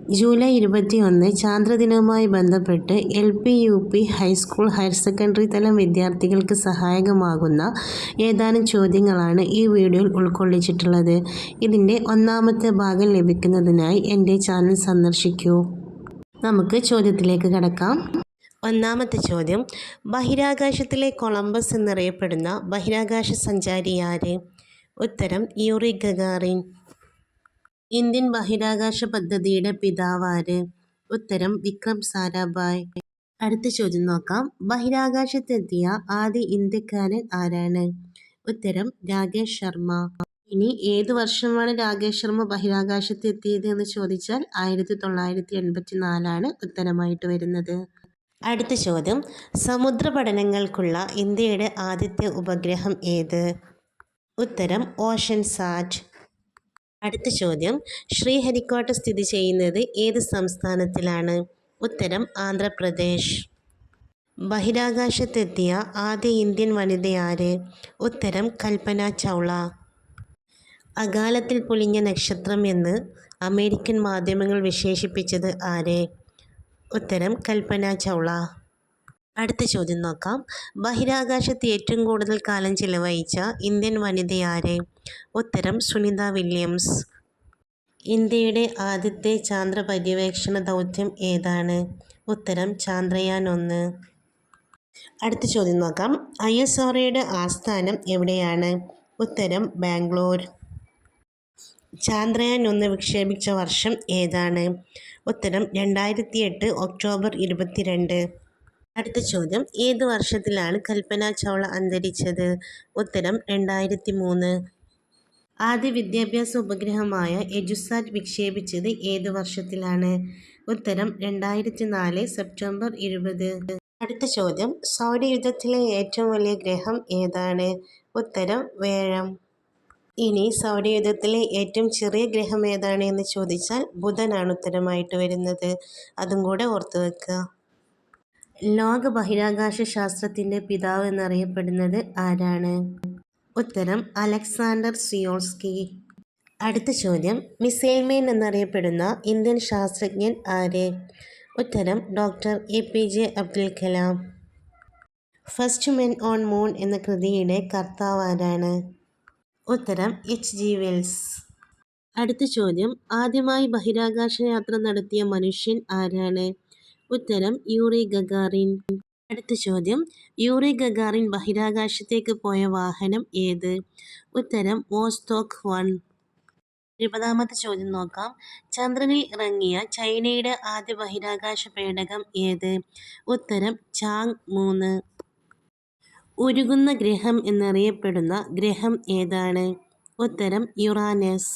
July 21 ചാന്ദ്രദിനവുമായി ബന്ധപ്പെട്ട് LP, UP, high school, higher secondary തലം വിദ്യാർത്ഥികൾക്ക് സഹായകമാകുന്ന ഏതാനും ചോദ്യങ്ങളാണ് ഈ വീഡിയോയിൽ ഉൾക്കൊള്ളിച്ചിട്ടുള്ളത്. ഇതിൻ്റെ ഒന്നാമത്തെ ഭാഗം ലഭിക്കുന്നതിനായി എൻ്റെ ചാനൽ സന്ദർശിക്കൂ. നമുക്ക് ചോദ്യത്തിലേക്ക് കടക്കാം. ഒന്നാമത്തെ ചോദ്യം: ബഹിരാകാശത്തിലെ കൊളംബസ് എന്നറിയപ്പെടുന്ന ബഹിരാകാശ സഞ്ചാരി ആര്? ഉത്തരം: യൂറി ഗഗാറിൻ. ഇന്ത്യൻ ബഹിരാകാശ പദ്ധതിയുടെ പിതാവാര്? ഉത്തരം: വിക്രം സാരാഭായ്. അടുത്ത ചോദ്യം നോക്കാം. ബഹിരാകാശത്തെത്തിയ ആദ്യ ഇന്ത്യക്കാരൻ ആരാണ്? ഉത്തരം: രാകേഷ് ശർമ്മ. ഇനി ഏത് വർഷമാണ് രാകേഷ് ശർമ്മ ബഹിരാകാശത്തെത്തിയത് എന്ന് ചോദിച്ചാൽ 1984 ഉത്തരമായിട്ട് വരുന്നത്. അടുത്ത ചോദ്യം: സമുദ്ര പഠനങ്ങൾക്കുള്ള ഇന്ത്യയുടെ ആദ്യത്തെ ഉപഗ്രഹം ഏത്? ഉത്തരം: ഓഷൻ സാറ്റ്. അടുത്ത ചോദ്യം: ശ്രീഹരിക്കോട്ട സ്ഥിതി ചെയ്യുന്നത് ഏത് സംസ്ഥാനത്തിലാണ്? ഉത്തരം: ആന്ധ്രാപ്രദേശ്. ബഹിരാകാശത്തെത്തിയ ആദ്യ ഇന്ത്യൻ വനിതയാര്? ഉത്തരം: കൽപ്പന ചൗള. അകാലത്തിൽ പൊലിഞ്ഞ നക്ഷത്രം എന്ന് അമേരിക്കൻ മാധ്യമങ്ങൾ വിശേഷിപ്പിച്ചത് ആരെ? ഉത്തരം: കൽപ്പന ചൗള. അടുത്ത ചോദ്യം നോക്കാം. ബഹിരാകാശത്ത് ഏറ്റവും കൂടുതൽ കാലം ചിലവഴിച്ച ഇന്ത്യൻ വനിതയാര്? ഉത്തരം: സുനിത വില്യംസ്. ഇന്ത്യയുടെ ആദ്യത്തെ ചാന്ദ്ര പര്യവേക്ഷണ ദൗത്യം ഏതാണ്? ഉത്തരം: ചാന്ദ്രയാൻ 1. അടുത്ത ചോദ്യം നോക്കാം. ISROയുടെ ആസ്ഥാനം എവിടെയാണ്? ഉത്തരം: ബാംഗ്ലൂർ. ചാന്ദ്രയാൻ 1 വിക്ഷേപിച്ച വർഷം ഏതാണ്? ഉത്തരം: 2008 ഒക്ടോബർ 22. അടുത്ത ചോദ്യം: ഏത് വർഷത്തിലാണ് കൽപ്പന ചൗള അന്തരിച്ചത്? ഉത്തരം: 2003. ആദ്യ വിദ്യാഭ്യാസ ഉപഗ്രഹമായ എജുസാറ്റ് വിക്ഷേപിച്ചത് ഏത് വർഷത്തിലാണ്? ഉത്തരം: 2004 സെപ്റ്റംബർ 20. അടുത്ത ചോദ്യം: സൗരയൂഥത്തിലെ ഏറ്റവും വലിയ ഗ്രഹം ഏതാണ്? ഉത്തരം: വ്യാഴം. ഇനി സൗരയൂഥത്തിലെ ഏറ്റവും ചെറിയ ഗ്രഹം ഏതാണ് എന്ന് ചോദിച്ചാൽ ബുധനാണ് ഉത്തരമായിട്ട് വരുന്നത്. അതും കൂടെ ഓർത്തു വെക്കുക. ലോക ബഹിരാകാശ ശാസ്ത്രത്തിൻ്റെ പിതാവ് എന്നറിയപ്പെടുന്നത് ആരാണ്? ഉത്തരം: അലക്സാണ്ടർ സിയോൾസ്കി. അടുത്ത ചോദ്യം: മിസൈൽ മാൻ എന്നറിയപ്പെടുന്ന ഇന്ത്യൻ ശാസ്ത്രജ്ഞൻ ആര്? ഉത്തരം: doctor APJ Abdul Kalam. First men on moon എന്ന കൃതിയുടെ കർത്താവ് ആരാണ്? ഉത്തരം: HG വെൽസ്. അടുത്ത ചോദ്യം: ആദ്യമായി ബഹിരാകാശ യാത്ര നടത്തിയ മനുഷ്യൻ ആരാണ്? ഉത്തരം: യൂറി ഗഗാറിൻ. അടുത്ത ചോദ്യം: യൂറി ഗഗാറിൻ ബഹിരാകാശത്തേക്ക് പോയ വാഹനം ഏത്? ഉത്തരം: വോസ്റ്റോക്ക് 1. 20ാമത്തെ ചോദ്യം നോക്കാം. ചന്ദ്രനിൽ ഇറങ്ങിയ ചൈനയുടെ ആദ്യ ബഹിരാകാശ പേടകം ഏത്? ഉത്തരം: ചാങ് 3. ഉരുകുന്ന ഗ്രഹം എന്നറിയപ്പെടുന്ന ഗ്രഹം ഏതാണ്? ഉത്തരം: യുറാനസ്.